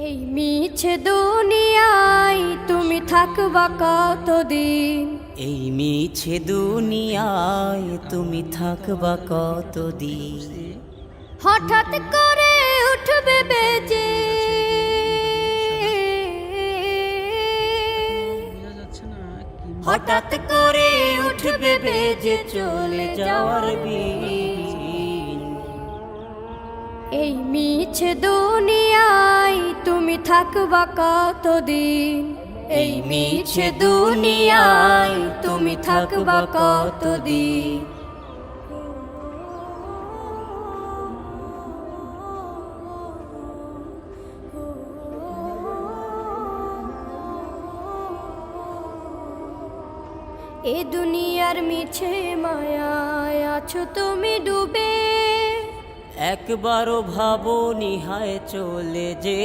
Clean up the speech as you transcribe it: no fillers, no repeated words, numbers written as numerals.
এই মিছে দুনিয়ায় তুমি থাকবা কতদিন? এই মিছে দুনিয়ায় তুমি থাকবা কতদিন? হঠাৎ করে উঠবে বেজে হঠাৎ করে উঠবে বেজে চলে যাওয়ার বিন। এই মিছে দুনিয়ায় তুমি থাকবা কতদিন? এই মিছে দুনিয়ায় তুমি থাকবা কতদিন? এ দুনিয়ার মিছে মায়ায় আছো তুমি ডুবে। একবারও ভাবো নিহায় চলে যে